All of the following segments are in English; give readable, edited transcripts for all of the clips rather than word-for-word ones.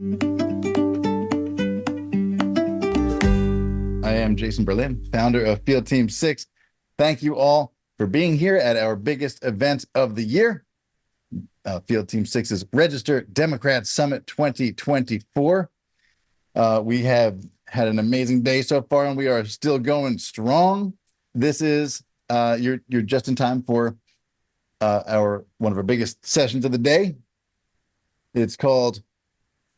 I am Jason Berlin, founder of Field Team 6. Thank you all for being here at our biggest event of the year, Field Team 6's Register Democrat Summit 2024. We have had an amazing day so far, and we are still going strong. This is you're just in time for one of our biggest sessions of the day. It's called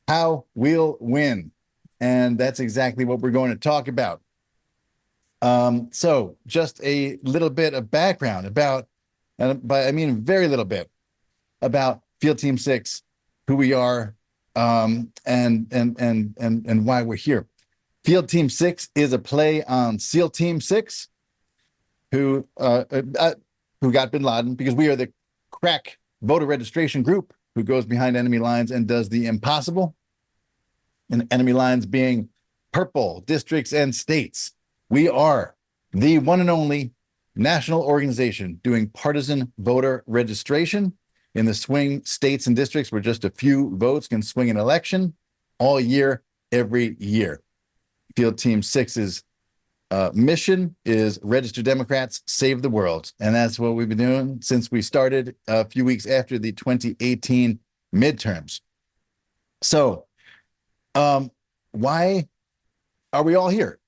How We'll Win, and that's exactly what we're going to talk about. So just a little bit of background about, and by I mean very little bit, about Field Team 6, who we are, and why we're here. Field Team 6 is a play on SEAL Team 6, who got bin Laden, because we are the crack voter registration group who goes behind enemy lines and does the impossible. And enemy lines being purple districts and states. We are the one and only national organization doing partisan voter registration in the swing states and districts where just a few votes can swing an election all year, every year. Field Team 6's mission is Register Democrats, Save the World. And that's what we've been doing since we started a few weeks after the 2018 midterms. So, why are we all here?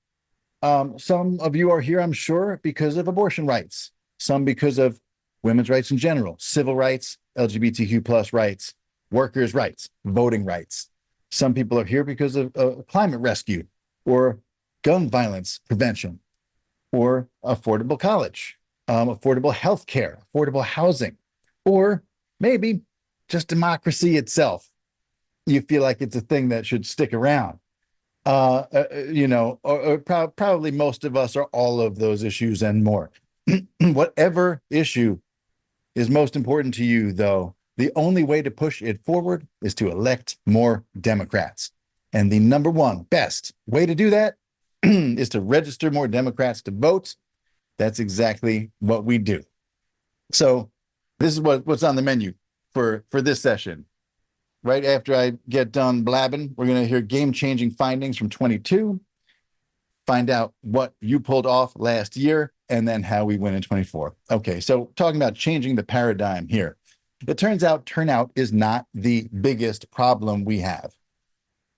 Some of you are here, I'm sure, because of abortion rights, some because of women's rights in general, civil rights, LGBTQ plus rights, workers' rights, voting rights. Some people are here because of climate rescue or gun violence prevention or affordable college, affordable health care, affordable housing, or maybe just democracy itself. You feel like it's a thing that should stick around. Probably most of us are all of those issues and more. Whatever issue is most important to you, though, the only way to push it forward is to elect more Democrats. And the number one best way to do that is to register more Democrats to vote. That's exactly what we do. So this is what's on the menu for this session. Right after I get done blabbing, we're going to hear game-changing findings from 22, find out what you pulled off last year, and then how we win in 24. Okay, so talking about changing the paradigm here. It turns out turnout is not the biggest problem we have.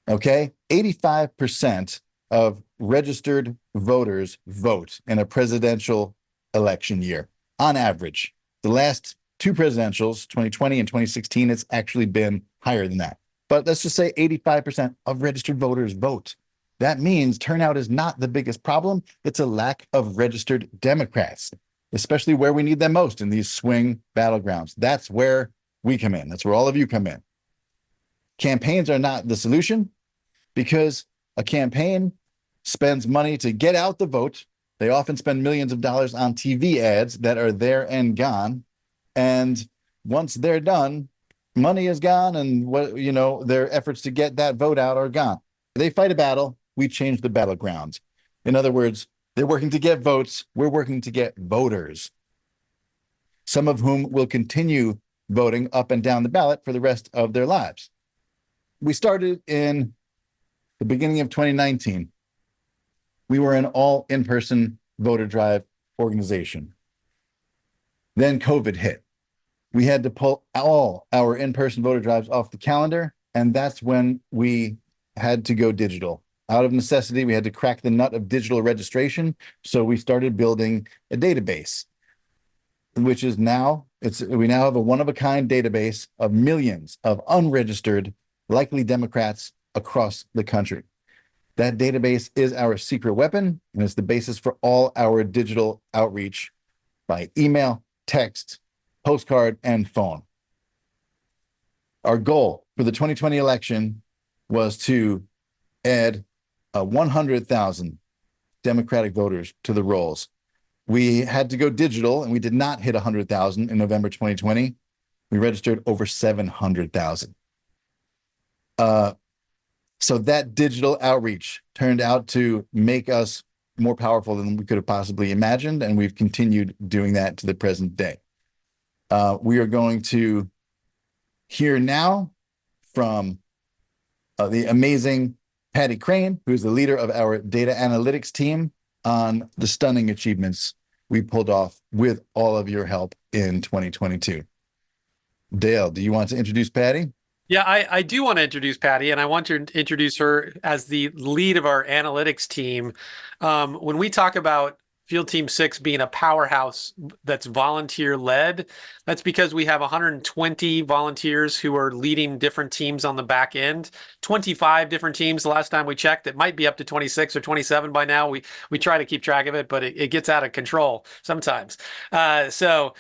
Okay, 85% of registered voters vote in a presidential election year, on average. The last two presidentials, 2020 and 2016, it's actually been higher than that. But let's just say 85% of registered voters vote. That means turnout is not the biggest problem. It's a lack of registered Democrats, especially where we need them most, in these swing battlegrounds. That's where we come in. That's where all of you come in. Campaigns are not the solution, because a campaign spends money to get out the vote. They often spend millions of dollars on TV ads that are there and gone. And once they're done, money is gone, and their efforts to get that vote out are gone. They fight a battle, we change the battleground. In other words, they're working to get votes, we're working to get voters, some of whom will continue voting up and down the ballot for the rest of their lives. We started in the beginning of 2019. We were an all in-person voter drive organization. Then COVID hit. We had to pull all our in-person voter drives off the calendar, and that's when we had to go digital. Out of necessity, we had to crack the nut of digital registration, so we started building a database, which is we now have a one-of-a-kind database of millions of unregistered, likely Democrats across the country. That database is our secret weapon, and it's the basis for all our digital outreach by email, text, postcard, and phone. Our goal for the 2020 election was to add 100,000 Democratic voters to the rolls. We had to go digital, and we did not hit 100,000 in November 2020. We registered over 700,000. So that digital outreach turned out to make us more powerful than we could have possibly imagined, and we've continued doing that to the present day. We are going to hear now from the amazing Patti Crane, who's the leader of our data analytics team, on the stunning achievements we pulled off with all of your help in 2022. Dale, do you want to introduce Patti? Yeah, I do want to introduce Patti, and I want to introduce her as the lead of our analytics team. When we talk about Field Team 6 being a powerhouse that's volunteer led, that's because we have 120 volunteers who are leading different teams on the back end, 25 different teams the last time we checked. It might be up to 26 or 27 by now. We try to keep track of it, but it gets out of control sometimes. So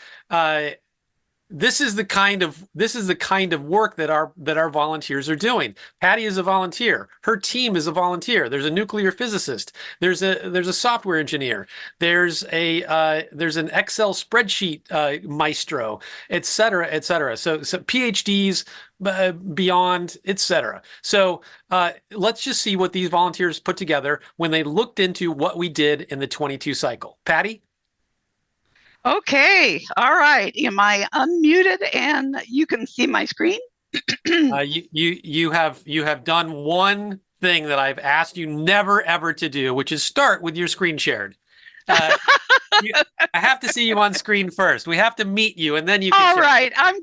this is the kind of work that our volunteers are doing. Patti is a volunteer. Her team is a volunteer. There's a nuclear physicist. There's a software engineer. There's an Excel spreadsheet maestro, et cetera, et cetera. So PhDs beyond, et cetera. So let's just see what these volunteers put together when they looked into what we did in the 22 cycle. Patti? Okay, all right. Am I unmuted and you can see my screen? You have done one thing that I've asked you never ever to do, which is start with your screen shared. I have to see you on screen first. We have to meet you, and then you can All share. right, I'm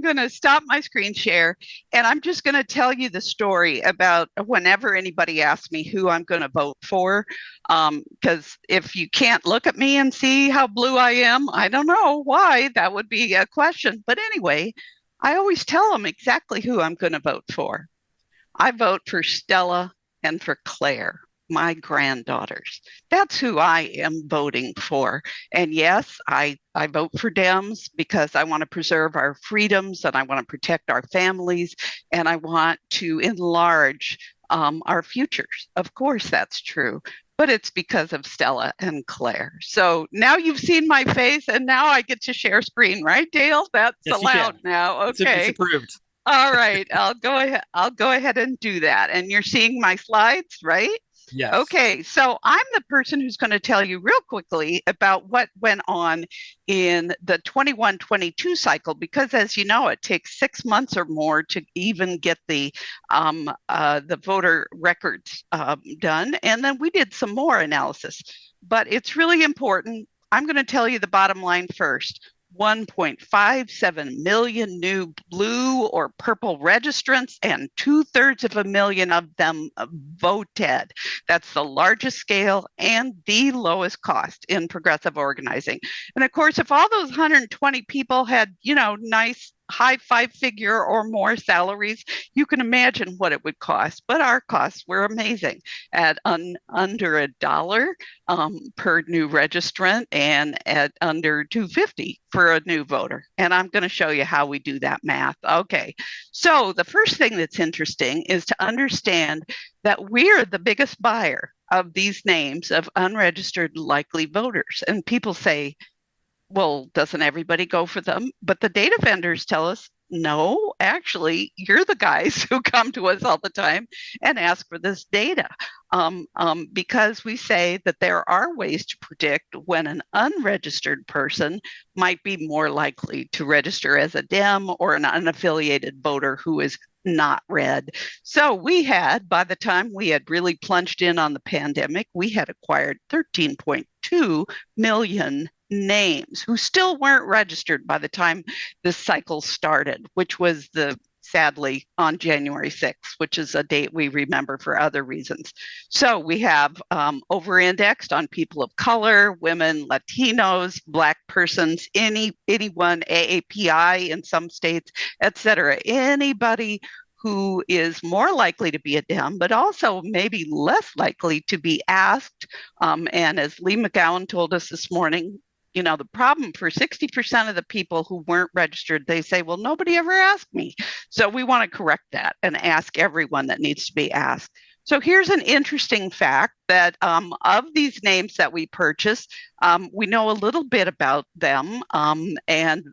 gonna stop my screen share, and I'm just gonna tell you the story about whenever anybody asks me who I'm gonna vote for. Because if you can't look at me and see how blue I am, I don't know why that would be a question. But anyway, I always tell them exactly who I'm gonna vote for. I vote for Stella and for Claire, my granddaughters. That's who I am voting for. And yes, I vote for Dems because I want to preserve our freedoms and I want to protect our families and I want to enlarge our futures. Of course, that's true. But it's because of Stella and Claire. So now you've seen my face and now I get to share screen, right, Dale? That's Yes, allowed now. Okay. It's approved. All right. I'll go ahead and do that. And you're seeing my slides, right? Yes. Okay, so I'm the person who's going to tell you real quickly about what went on in the 21-22 cycle, because as you know, it takes 6 months or more to even get the voter records done. And then we did some more analysis, but it's really important. I'm going to tell you the bottom line first. 1.57 million new blue or purple registrants, and 2/3 of them voted. That's the largest scale and the lowest cost in progressive organizing. And of course, if all those 120 people had, nice high 5-figure or more salaries, you can imagine what it would cost. But our costs were amazing at under $1 per new registrant and at under $2.50 for a new voter. And I'm going to show you how we do that math. Okay, so the first thing that's interesting is to understand that we're the biggest buyer of these names of unregistered likely voters. And people say, well, doesn't everybody go for them? But the data vendors tell us, no, actually, you're the guys who come to us all the time and ask for this data. Because we say that there are ways to predict when an unregistered person might be more likely to register as a Dem or an unaffiliated voter who is not red. So we had, by the time we had really plunged in on the pandemic, we had acquired 13.2 million names who still weren't registered by the time this cycle started, which was sadly on January 6th, which is a date we remember for other reasons. So we have over-indexed on people of color, women, Latinos, Black persons, anyone AAPI in some states, et cetera. Anybody who is more likely to be a Dem, but also maybe less likely to be asked. And as Lee McGowan told us this morning, the problem for 60% of the people who weren't registered, they say, well, nobody ever asked me. So we want to correct that and ask everyone that needs to be asked. So here's an interesting fact that of these names that we purchased, we know a little bit about them. And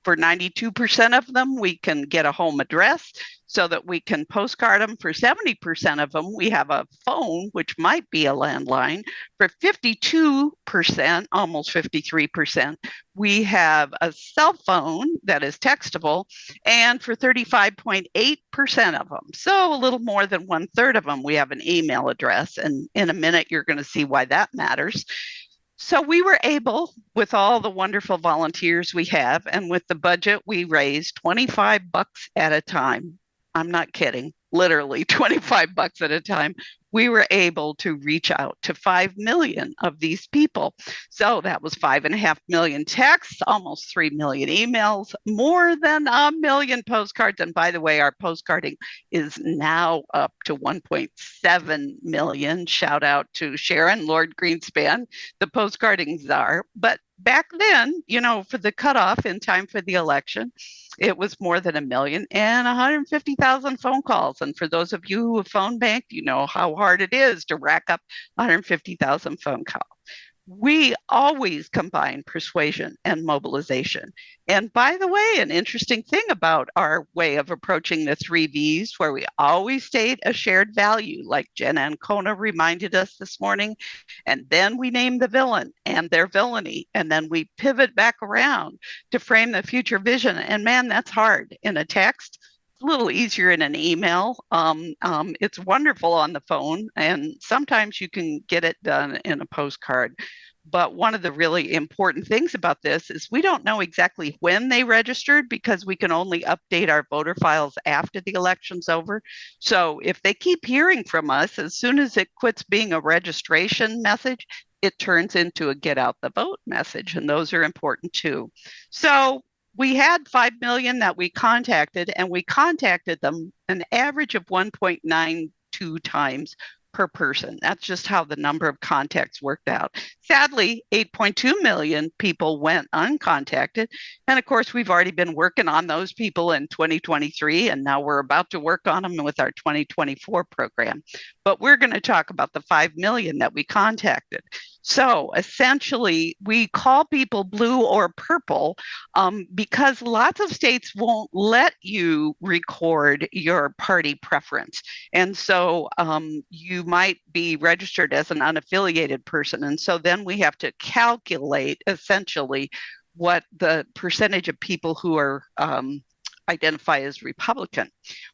for 92% of them, we can get a home address. so that we can postcard them. For 70% of them, we have a phone, which might be a landline. For 52%, almost 53%, we have a cell phone that is textable. And for 35.8% of them, so a little more than 1/3 of them, we have an email address. And in a minute, you're going to see why that matters. So we were able, with all the wonderful volunteers we have, and with the budget we raised, $25 at a time. I'm not kidding, literally $25 at a time. We were able to reach out to 5 million of these people. So that was 5.5 million texts, almost 3 million emails, more than 1 million postcards. And by the way, our postcarding is now up to 1.7 million. Shout out to Sharon Lord Greenspan, the postcarding czar. But back then, for the cutoff in time for the election, it was more than 1 million and 150,000 phone calls. And for those of you who have phone banked, you know how hard it is to rack up 150,000 phone calls. We always combine persuasion and mobilization. And by the way, an interesting thing about our way of approaching the 3 V's, where we always state a shared value, like Jen Ancona reminded us this morning, and then we name the villain and their villainy, and then we pivot back around to frame the future vision. And man, that's hard in a text. A little easier in an email. It's wonderful on the phone, and sometimes you can get it done in a postcard. But one of the really important things about this is we don't know exactly when they registered, because we can only update our voter files after the election's over. So if they keep hearing from us, as soon as it quits being a registration message, it turns into a get out the vote message, and those are important too. So we had 5 million that we contacted, and we contacted them an average of 1.92 times per person. That's just how the number of contacts worked out. Sadly, 8.2 million people went uncontacted. And of course, we've already been working on those people in 2023, and now we're about to work on them with our 2024 program. But we're going to talk about the 5 million that we contacted. So essentially, we call people blue or purple because lots of states won't let you record your party preference. And so you might be registered as an unaffiliated person. And so then we have to calculate essentially what the percentage of people who are identify as Republican.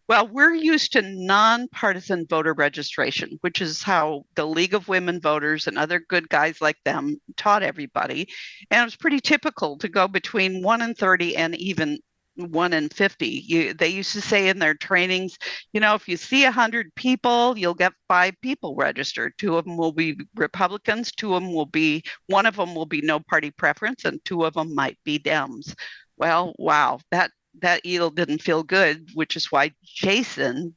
Well, we're used to nonpartisan voter registration, which is how the League of Women Voters and other good guys like them taught everybody. And it was pretty typical to go between 1 in 30 and even 1 in 50. They used to say in their trainings, if you see 100 people, you'll get 5 people registered. 2 of them will be Republicans, 1 of them will be no party preference, and 2 of them might be Dems. Well, wow, that yield didn't feel good, which is why Jason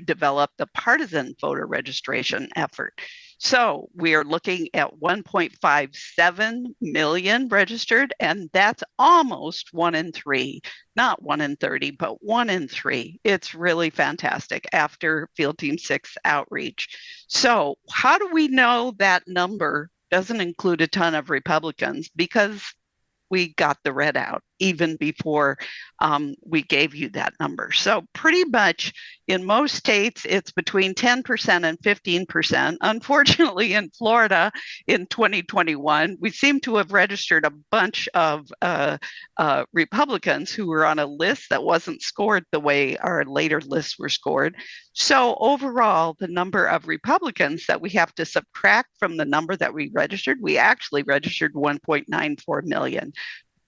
developed the partisan voter registration effort. So we are looking at 1.57 million registered, and that's almost 1 in 3, not 1 in 30, but 1 in 3. It's really fantastic after Field Team 6 outreach. So how do we know that number doesn't include a ton of Republicans? Because we got the red out even before we gave you that number. So pretty much in most states, it's between 10% and 15%. Unfortunately, in Florida in 2021, we seem to have registered a bunch of Republicans who were on a list that wasn't scored the way our later lists were scored. So overall, the number of Republicans that we have to subtract from the number that we actually registered 1.94 million.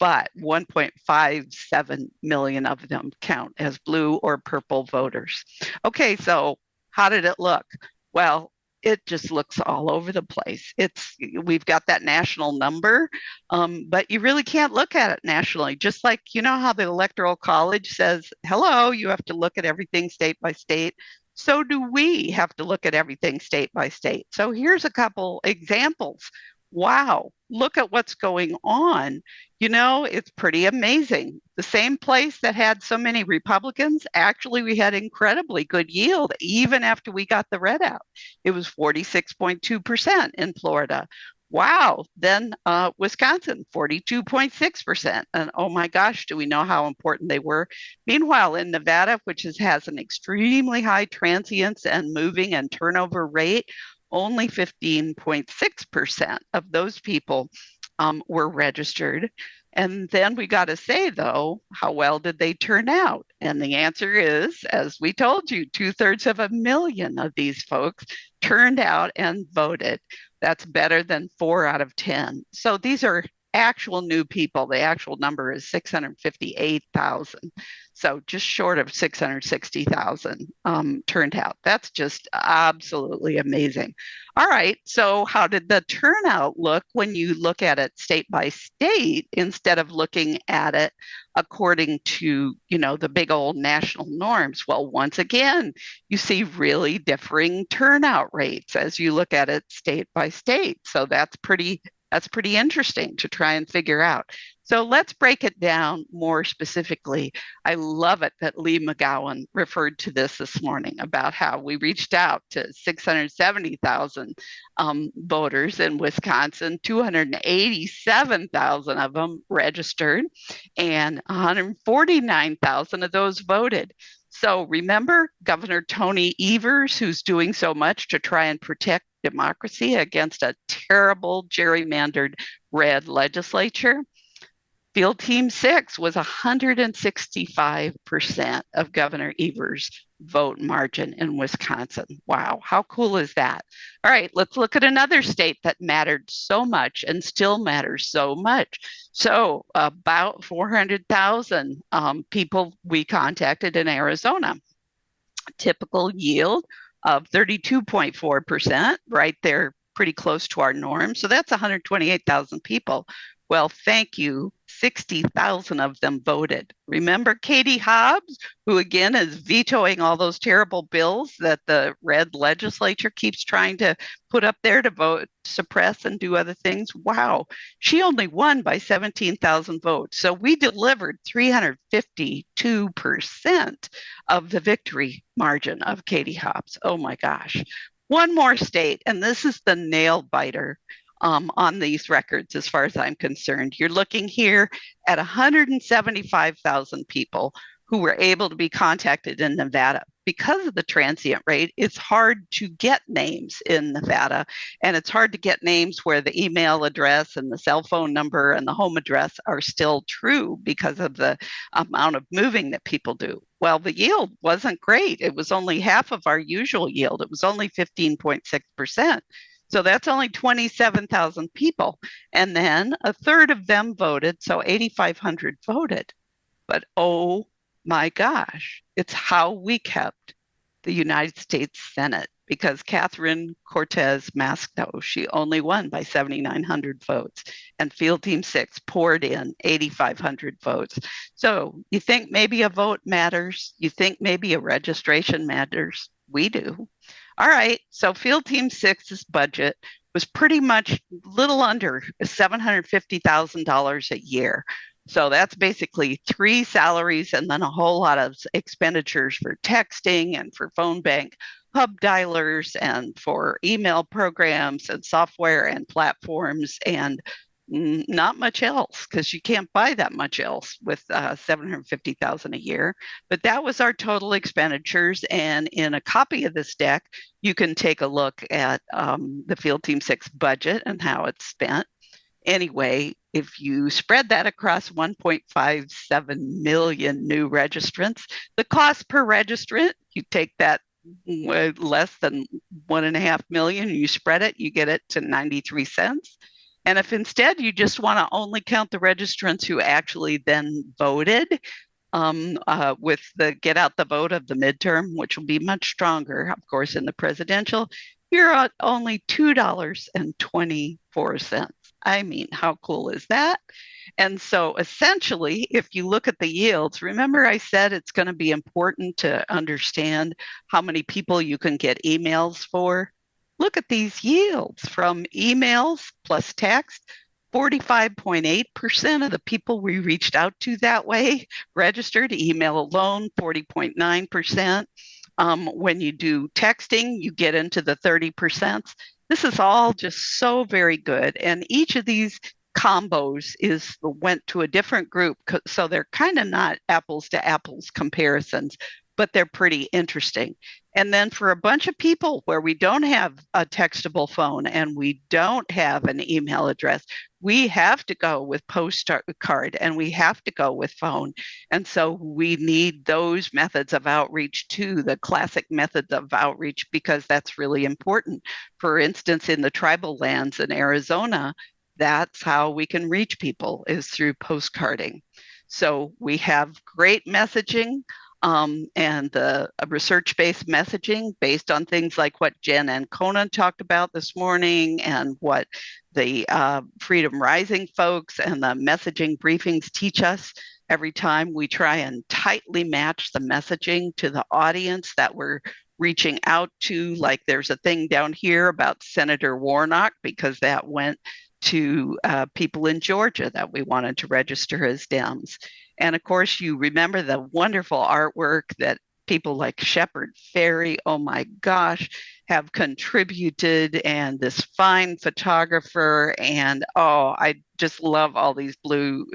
But 1.57 million of them count as blue or purple voters. Okay, so how did it look? Well, it just looks all over the place. We've got that national number, but you really can't look at it nationally. Just like, how the Electoral College says, hello, you have to look at everything state by state. So do we have to look at everything state by state. So here's a couple examples. Wow, look at what's going on. It's pretty amazing. The same place that had so many Republicans, actually, we had incredibly good yield even after we got the red out. It was 46.2% in Florida. Wow. Then Wisconsin, 42.6%. And oh my gosh, do we know how important they were? Meanwhile, in Nevada, which has an extremely high transience and moving and turnover rate, only 15.6% of those people were registered. And then we got to say, though, how well did they turn out? And the answer is, as we told you, 2/3 of of these folks turned out and voted. That's better than 4 out of 10. So these are actual new people. The actual number is 658,000. So just short of 660,000 turned out. That's just absolutely amazing. All right. So how did the turnout look when you look at it state by state instead of looking at it according to, the big old national norms? Well, once again, you see really differing turnout rates as you look at it state by state. So that's pretty interesting to try and figure out. So let's break it down more specifically. I love it that Lee McGowan referred to this morning about how we reached out to 670,000 voters in Wisconsin, 287,000 of them registered, and 149,000 of those voted. So remember Governor Tony Evers, who's doing so much to try and protect democracy against a terrible gerrymandered red legislature? Field Team 6 was 165% of Governor Evers' vote margin in Wisconsin. Wow, how cool is that? All right, let's look at another state that mattered so much and still matters so much. So about 400,000 people we contacted in Arizona. Typical yield of 32.4%, right there, pretty close to our norm. So that's 128,000 people. Well, thank you. 60,000 of them voted. Remember Katie Hobbs, who again is vetoing all those terrible bills that the red legislature keeps trying to put up there to vote, suppress, and do other things? Wow. She only won by 17,000 votes. So we delivered 352% of the victory margin of Katie Hobbs. Oh my gosh. One more state, and this is the nail biter on these records, as far as I'm concerned. You're looking here at 175,000 people who were able to be contacted in Nevada. Because of the transient rate, it's hard to get names in Nevada, and it's hard to get names where the email address and the cell phone number and the home address are still true because of the amount of moving that people do. Well, the yield wasn't great. It was only half of our usual yield. It was only 15.6%. So that's only 27,000 people. And then a third of them voted, so 8,500 voted. But oh my gosh, it's how we kept the United States Senate, because Catherine Cortez Masto, she only won by 7,900 votes, and Field Team 6 poured in 8,500 votes. So you think maybe a vote matters? You think maybe a registration matters? We do. All right, so Field Team 6's budget was pretty much little under $750,000 a year. So that's basically 3 salaries and then a whole lot of expenditures for texting and for phone bank hub dialers and for email programs and software and platforms and not much else, because you can't buy that much else with 750,000 a year. But that was our total expenditures. And in a copy of this deck, you can take a look at the Field Team 6 budget and how it's spent. Anyway, if you spread that across 1.57 million new registrants, the cost per registrant, you take that less than 1.5 million, you spread it, you get it to 93 cents. And if instead you just want to only count the registrants who actually then voted with the get out the vote of the midterm, which will be much stronger, of course, in the presidential, you're at only $2.24. I mean, how cool is that? And so essentially, if you look at the yields, remember I said it's going to be important to understand how many people you can get emails for? Look at these yields from emails plus text. 45.8% of the people we reached out to that way registered. Email alone, 40.9%. When you do texting, you get into the 30%. This is all just so very good. And each of these combos went to a different group. So they're kind of not apples to apples comparisons, but they're pretty interesting. And then for a bunch of people where we don't have a textable phone and we don't have an email address, we have to go with postcard and we have to go with phone. And so we need those methods of outreach too, the classic methods of outreach, because that's really important. For instance, in the tribal lands in Arizona, that's how we can reach people is through postcarding. So we have great messaging and the research-based messaging based on things like what Jen and Conan talked about this morning and what the Freedom Rising folks and the messaging briefings teach us. Every time we try and tightly match the messaging to the audience that we're reaching out to, like there's a thing down here about Senator Warnock, because that went to people in Georgia that we wanted to register as Dems. And of course, you remember the wonderful artwork that people like Shepard Fairey, oh my gosh, have contributed, and this fine photographer. And oh, I just love all these blue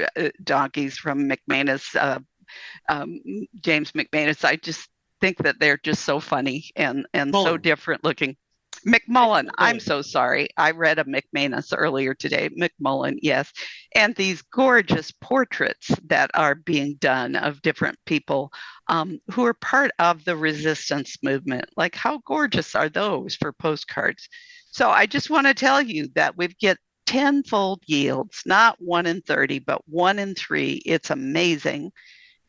donkeys from McManus, James McManus. I just think that they're just so funny and so different looking. McMullen, I'm so sorry. I read a McManus earlier today. McMullen, yes. And these gorgeous portraits that are being done of different people who are part of the resistance movement. Like, how gorgeous are those for postcards? So I just want to tell you that we get tenfold yields, not 1 in 30, but 1 in 3. It's amazing.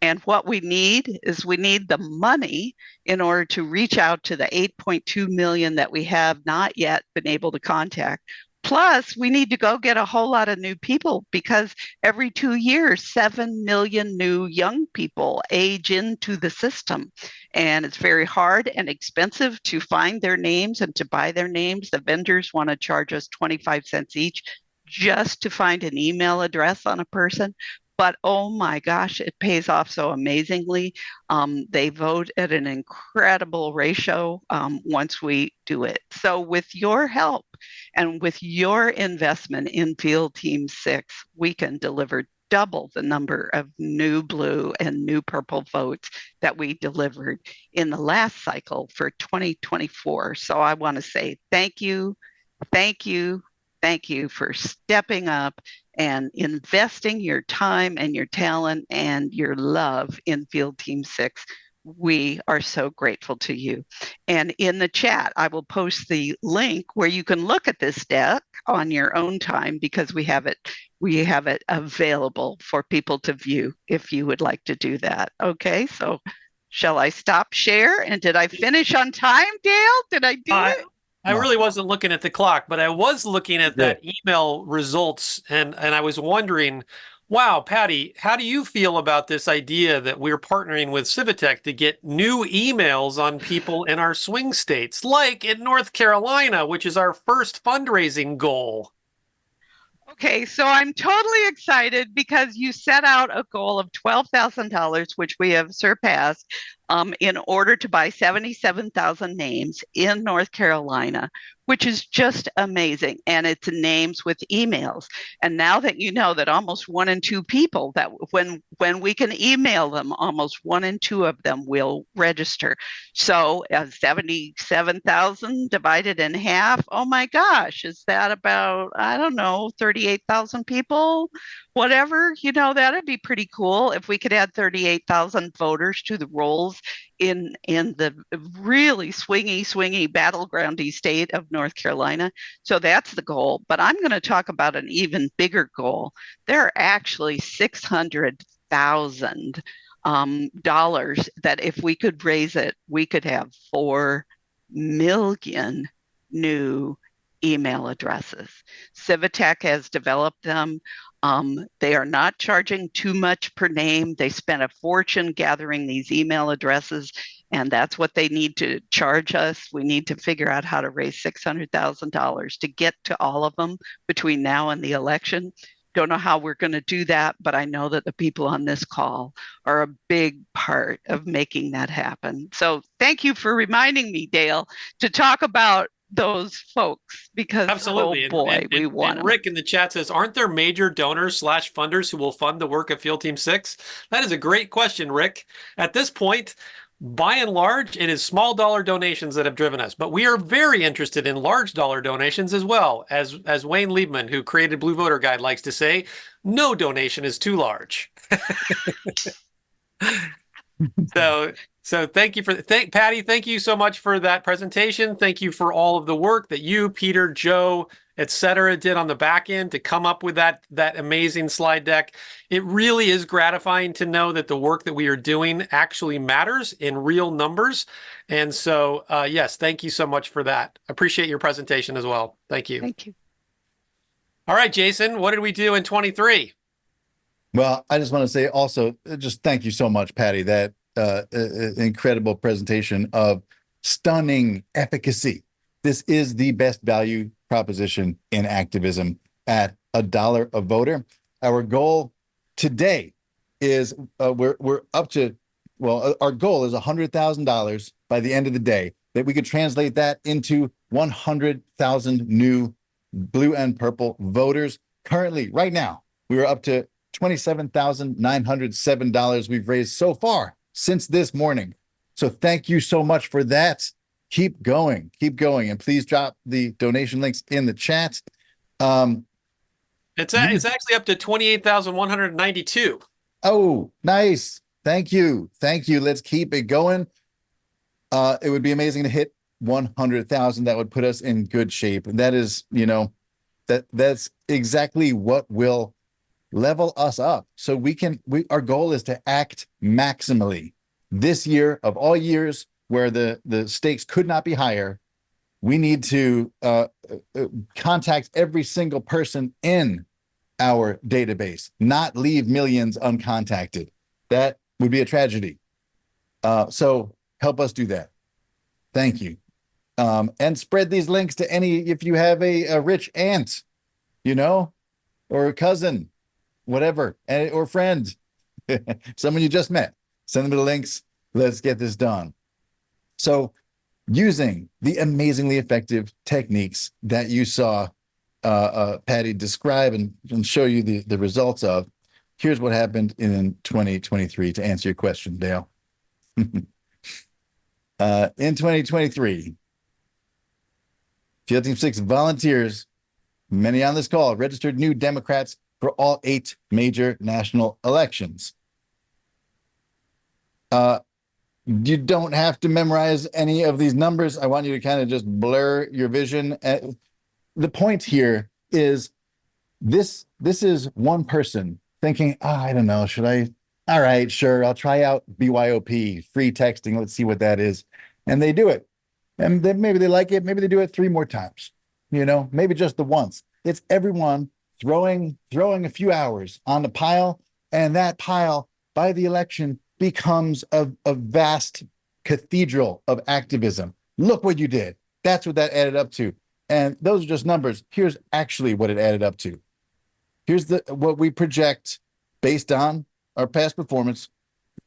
And what we need is we need the money in order to reach out to the 8.2 million that we have not yet been able to contact. Plus, we need to go get a whole lot of new people, because every 2 years, 7 million new young people age into the system. And it's very hard and expensive to find their names and to buy their names. The vendors want to charge us 25 cents each just to find an email address on a person. But oh my gosh, it pays off so amazingly. They vote at an incredible ratio once we do it. So with your help and with your investment in Field Team 6, we can deliver double the number of new blue and new purple votes that we delivered in the last cycle for 2024. So I want to say thank you, thank you, thank you for stepping up and investing your time and your talent and your love in Field Team 6. We are so grateful to you. And in the chat, I will post the link where you can look at this deck on your own time, because we have it available for people to view if you would like to do that. Okay, so shall I stop share? And did I finish on time, Dale? Did I do it? I really wasn't looking at the clock, but I was looking at that email results, and I was wondering, wow, Patti, how do you feel about this idea that we're partnering with Civitech to get new emails on people in our swing states, like in North Carolina, which is our first fundraising goal? Okay, so I'm totally excited because you set out a goal of $12,000, which we have surpassed, in order to buy 77,000 names in North Carolina, which is just amazing. And it's names with emails. And now that you know that almost 1 in 2 people, that when we can email them, almost 1 in 2 of them will register. So 77,000 divided in half, oh my gosh, is that about, I don't know, 38,000 people? Whatever, that'd be pretty cool if we could add 38,000 voters to the rolls in the really swingy, battlegroundy state of North Carolina. So that's the goal. But I'm going to talk about an even bigger goal. There are actually $600,000 that if we could raise it, we could have 4 million new email addresses. Civitech has developed them. They are not charging too much per name. They spent a fortune gathering these email addresses, and that's what they need to charge us. We need to figure out how to raise $600,000 to get to all of them between now and the election. Don't know how we're going to do that, but I know that the people on this call are a big part of making that happen. So thank you for reminding me, Dale, to talk about those folks because, Absolutely. oh boy, we want And them. Rick in the chat says, aren't there major donors slash funders who will fund the work of Field Team 6? That is a great question, Rick. At this point, by and large, it is small dollar donations that have driven us, but we are very interested in large dollar donations as well. As Wayne Liebman, who created Blue Voter Guide, likes to say, no donation is too large. So thank you Patty. Thank you so much for that presentation. Thank you for all of the work that you, Peter, Joe, etc., did on the back end to come up with that amazing slide deck. It really is gratifying to know that the work that we are doing actually matters in real numbers. And so, yes, thank you so much for that. Appreciate your presentation as well. Thank you. Thank you. All right, Jason, what did we do in 23? Well, I just want to say also, just thank you so much, Patty. That incredible presentation of stunning efficacy. This is the best value proposition in activism at $1 a voter. Our goal today is we're up to, well, our goal is $100,000 by the end of the day, that we could translate that into 100,000 new blue and purple voters. Currently, right now, we are up to $27,907 we've raised so far since this morning. So thank you so much for that. Keep going, and please drop the donation links in the chat. It's actually up to 28,192. Oh, nice. Thank you. Let's keep it going. It would be amazing to hit 100,000. That would put us in good shape. And that is, that's exactly what will level us up. So our goal is to act maximally this year. Of all years where the stakes could not be higher, we need to contact every single person in our database, not leave millions uncontacted. That would be a tragedy. So help us do that. Thank you. And spread these links to if you have a rich aunt, or a cousin, whatever, or friend, someone you just met, send them the links. Let's get this done. So using the amazingly effective techniques that you saw Patti describe and show you the results of, here's what happened in 2023 to answer your question, Dale. In 2023, Field Team 6 volunteers, many on this call, registered new Democrats for all 8 major national elections. You don't have to memorize any of these numbers. I want you to kind of just blur your vision. The point here is this is one person thinking, I don't know, should I? All right, sure, I'll try out BYOP, free texting. Let's see what that is. And they do it. And then maybe they like it. Maybe they do it 3 more times, maybe just the once. It's everyone throwing a few hours on the pile, and that pile by the election becomes a vast cathedral of activism. Look what you did. That's what that added up to. And those are just numbers. Here's actually what it added up to. Here's what we project based on our past performance,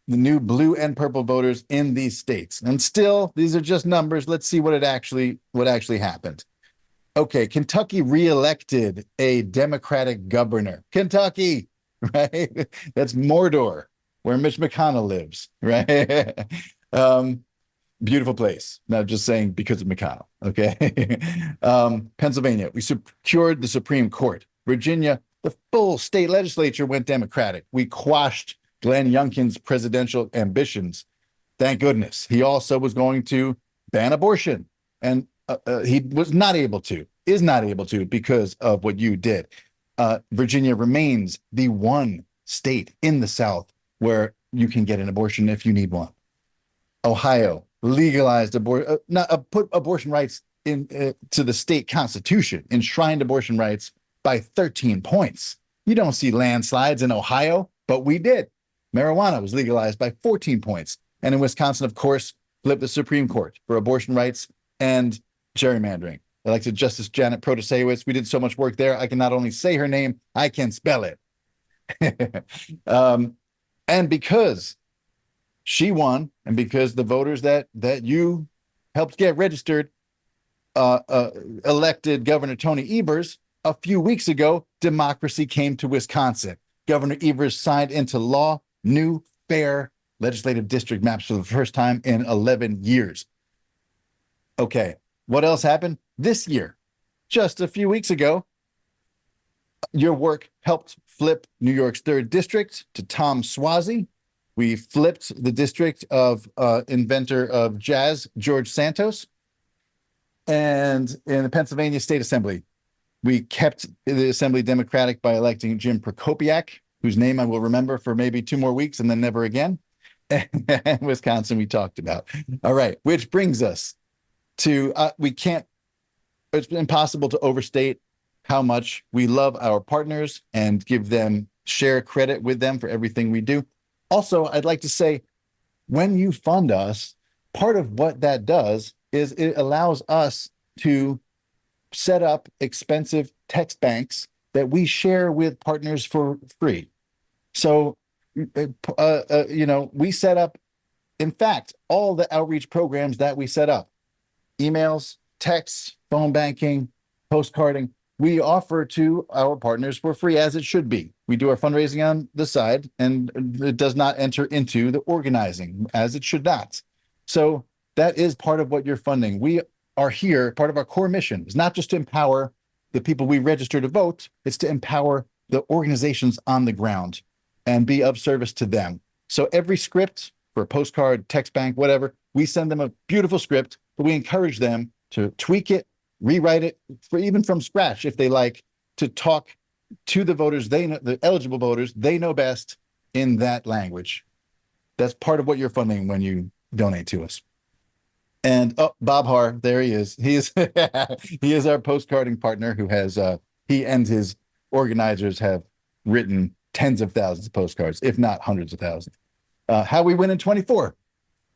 the new blue and purple voters in these states. And still, these are just numbers. Let's see what actually happened. Okay, Kentucky reelected a Democratic governor. Kentucky, right? That's Mordor, where Mitch McConnell lives, right? Beautiful place. Not just saying because of McConnell, okay? Pennsylvania, we secured the Supreme Court. Virginia, the full state legislature went Democratic. We quashed Glenn Youngkin's presidential ambitions. Thank goodness. He also was going to ban abortion, and he is not able to because of what you did. Virginia remains the one state in the South where you can get an abortion if you need one. Ohio legalized put abortion rights to the state constitution, enshrined abortion rights by 13 points. You don't see landslides in Ohio, but we did. Marijuana was legalized by 14 points. And in Wisconsin, of course, flipped the Supreme Court for abortion rights and gerrymandering. Elected Justice Janet Protasewicz. We did so much work there. I can not only say her name, I can spell it. And because she won, and because the voters that you helped get registered elected Governor Tony Evers, a few weeks ago, democracy came to Wisconsin. Governor Evers signed into law new, fair legislative district maps for the first time in 11 years. Okay, what else happened this year? Just a few weeks ago, your work helped flip New York's 3rd district to Tom Suozzi. We flipped the district of inventor of jazz, George Santos. And in the Pennsylvania State Assembly, we kept the Assembly Democratic by electing Jim Prokopiak, whose name I will remember for maybe 2 more weeks and then never again. And Wisconsin, we talked about. All right, which brings us to it's impossible to overstate how much we love our partners and share credit with them for everything we do. Also, I'd like to say, when you fund us, part of what that does is it allows us to set up expensive text banks that we share with partners for free. So, we set up, in fact, all the outreach programs that we set up, emails, texts, phone banking, postcarding, we offer to our partners for free, as it should be. We do our fundraising on the side, and it does not enter into the organizing, as it should not. So that is part of what you're funding. We are here, part of our core mission is not just to empower the people we register to vote, it's to empower the organizations on the ground and be of service to them. So every script for a postcard, text bank, whatever, we send them a beautiful script, but we encourage them to tweak it, rewrite it, even from scratch if they like, to talk to the voters, the eligible voters, they know best in that language. That's part of what you're funding when you donate to us. And Bob Har, there he is. He is he is our postcarding partner who has he and his organizers have written tens of thousands of postcards, if not hundreds of thousands. How we win in 24.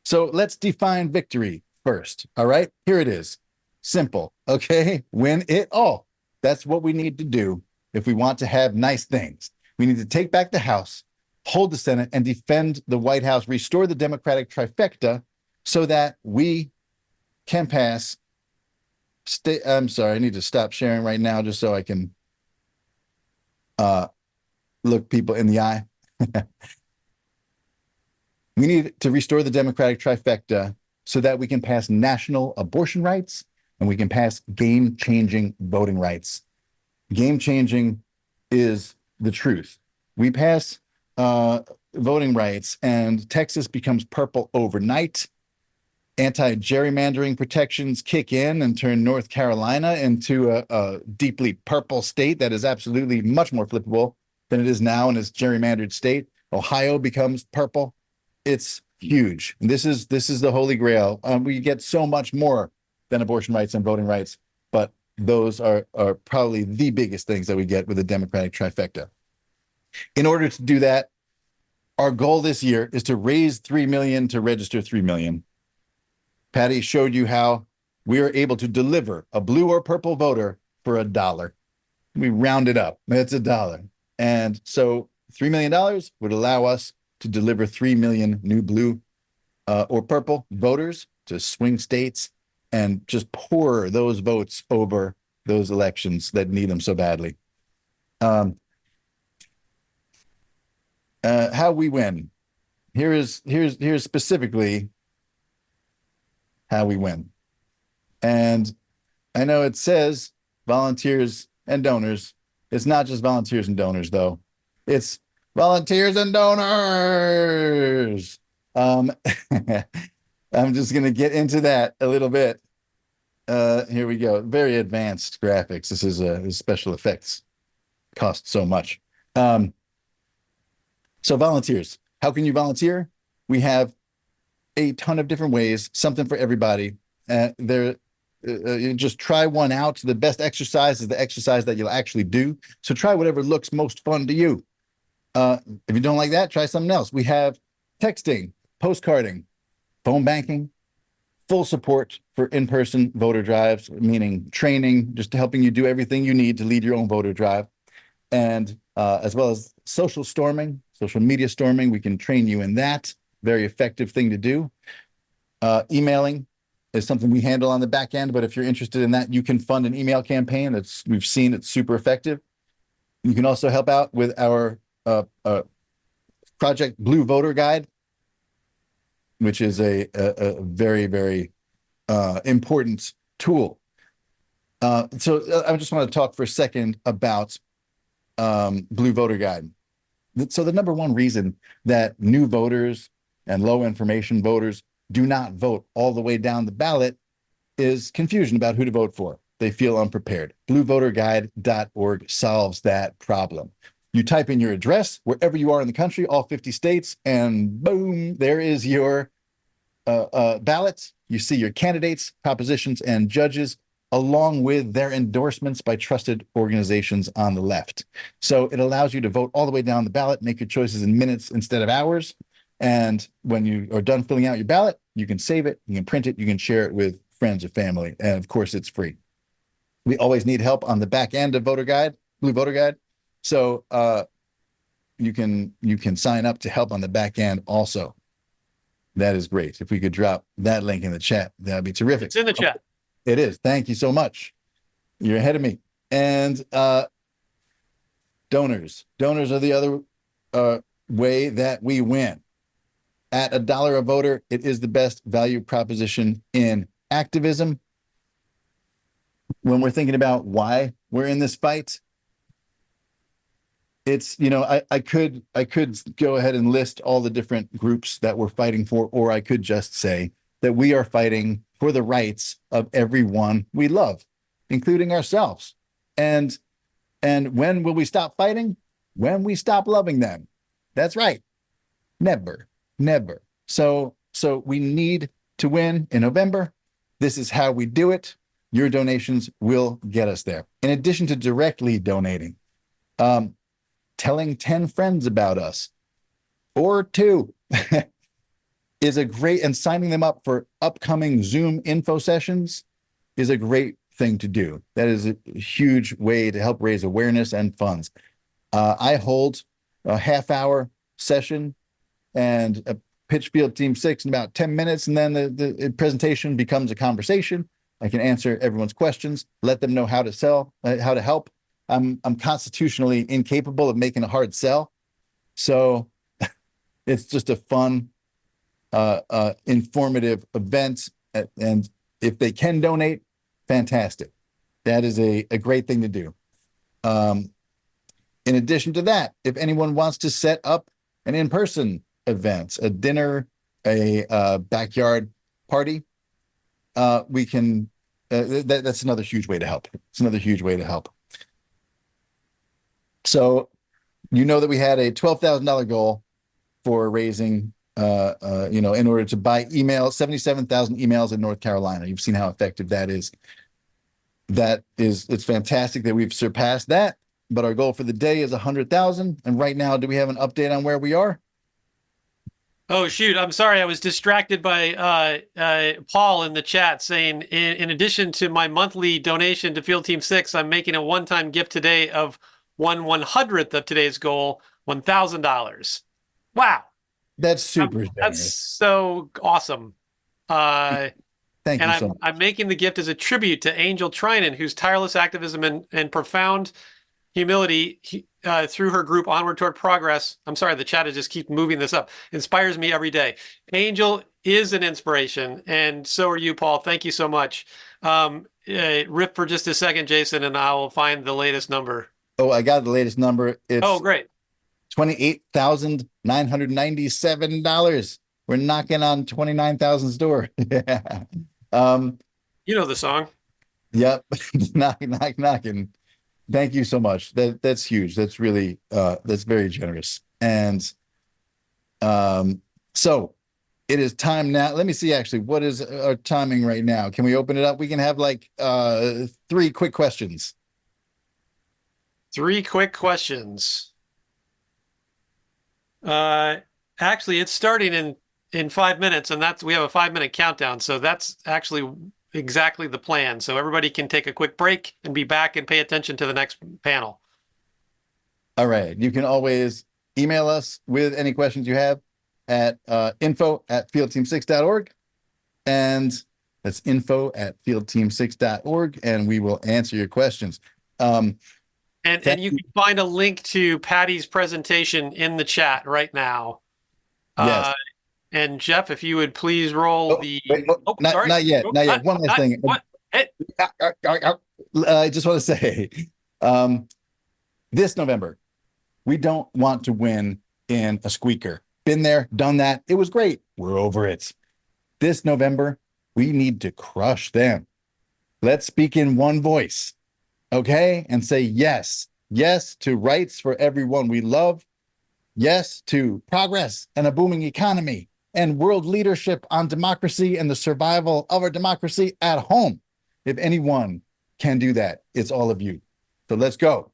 So let's define victory first. All right, here it is. Simple. Okay, win it all. That's what we need to do if we want to have nice things. We need to take back the House, hold the Senate, and defend the White House, restore the Democratic trifecta so that we can pass. I'm sorry, I need to stop sharing right now just so I can look people in the eye. We need to restore the Democratic trifecta so that we can pass national abortion rights and we can pass game-changing voting rights. Game-changing is the truth. We pass voting rights and Texas becomes purple overnight. Anti-gerrymandering protections kick in and turn North Carolina into a deeply purple state that is absolutely much more flippable than it is now in its gerrymandered state. Ohio becomes purple. It's huge. This is the holy grail. We get so much more than abortion rights and voting rights, but those are probably the biggest things that we get with the Democratic trifecta. In order to do that, our goal this year is to raise 3 million to register 3 million. Patti showed you how we are able to deliver a blue or purple voter for $1. We round it up. That's $1. And so $3 million would allow us to deliver 3 million new blue or purple voters to swing states and just pour those votes over those elections that need them so badly. How we win. Here's specifically how we win. And I know it says volunteers and donors. It's not just volunteers and donors, though. It's volunteers and donors. I'm just going to get into that a little bit. Here we go. Very advanced graphics. This is special effects. Cost so much. So volunteers. How can you volunteer? We have a ton of different ways, something for everybody. You just try one out. The best exercise is the exercise that you'll actually do. So try whatever looks most fun to you. If you don't like that, try something else. We have texting, postcarding, phone banking, full support for in-person voter drives, meaning training, just helping you do everything you need to lead your own voter drive. And as well as social storming, social media storming, we can train you in that. Very effective thing to do. Emailing, is something we handle on the back end. But if you're interested in that, you can fund an email campaign. We've seen it's super effective. You can also help out with our Project Blue Voter Guide, which is a very, very important tool. So I just want to talk for a second about Blue Voter Guide. So the number one reason that new voters and low information voters do not vote all the way down the ballot is confusion about who to vote for. They feel unprepared. BlueVoterGuide.org solves that problem. You type in your address wherever you are in the country, all 50 states, and boom, there is your ballot. You see your candidates, propositions, and judges, along with their endorsements by trusted organizations on the left. So it allows you to vote all the way down the ballot, make your choices in minutes instead of hours. And when you are done filling out your ballot, you can save it, you can print it, you can share it with friends or family. And of course, it's free. We always need help on the back end of Voter Guide, Blue Voter Guide. So you can sign up to help on the back end also. That is great. If we could drop that link in the chat, that'd be terrific. It's in the chat. It is. Thank you so much. You're ahead of me. And donors. Donors are the other way that we win. At $1 a voter, it is the best value proposition in activism. When we're thinking about why we're in this fight, it's, I could go ahead and list all the different groups that we're fighting for, or I could just say that we are fighting for the rights of everyone we love, including ourselves. And when will we stop fighting? When we stop loving them. That's right. Never. So we need to win in November. This is how we do it. Your donations will get us there. In addition to directly donating, telling 10 friends about us or 2 is a great, and signing them up for upcoming Zoom info sessions is a great thing to do. That is a huge way to help raise awareness and funds. I hold a half-hour session and pitch Field Team 6 in about 10 minutes, and then the presentation becomes a conversation. I can answer everyone's questions, let them know how to sell, how to help. I'm constitutionally incapable of making a hard sell. So it's just a fun, informative event. And if they can donate, fantastic. That is a great thing to do. In addition to that, if anyone wants to set up an in-person event, a dinner, a backyard party, we can, that's another huge way to help. It's another huge way to help. So, that we had a $12,000 goal for raising, in order to buy 77,000 emails in North Carolina. You've seen how effective that is. It's fantastic that we've surpassed that, but our goal for the day is 100,000. And right now, do we have an update on where we are? Oh, shoot. I'm sorry. I was distracted by Paul in the chat saying, in addition to my monthly donation to Field Team 6, I'm making a one-time gift today of 1/100th of today's goal, $1,000. Wow. That's super generous. That's so awesome. Thank you so much. I'm making the gift as a tribute to Angel Trinan, whose tireless activism and profound humility through her group Onward Toward Progress. I'm sorry, the chat just keeps moving this up. Inspires me every day. Angel is an inspiration, and so are you, Paul. Thank you so much. Rip for just a second, Jason, and I will find the latest number. Oh, I got the latest number. It's great. $28,997. We're knocking on 29,000's door. Yeah. You know the song. Yep. knocking. Thank you so much. That's huge. That's really that's very generous. And so it is time now. Let me see actually what is our timing right now. Can we open it up? We can have like 3 quick questions. 3 quick questions. Actually, it's starting in 5 minutes, and we have a 5-minute countdown. So that's actually exactly the plan. So everybody can take a quick break and be back and pay attention to the next panel. All right. You can always email us with any questions you have at info@fieldteam6.org. And That's info@fieldteam6.org, and we will answer your questions. And you can find a link to Patty's presentation in the chat right now. Yes. And Jeff, if you would please roll not yet. One last thing. What? Hey. I just want to say, this November, we don't want to win in a squeaker. Been there, done that. It was great. We're over it. This November, we need to crush them. Let's speak in one voice, okay? And say yes. Yes to rights for everyone we love. Yes to progress and a booming economy and world leadership on democracy and the survival of our democracy at home. If anyone can do that, it's all of you. So let's go.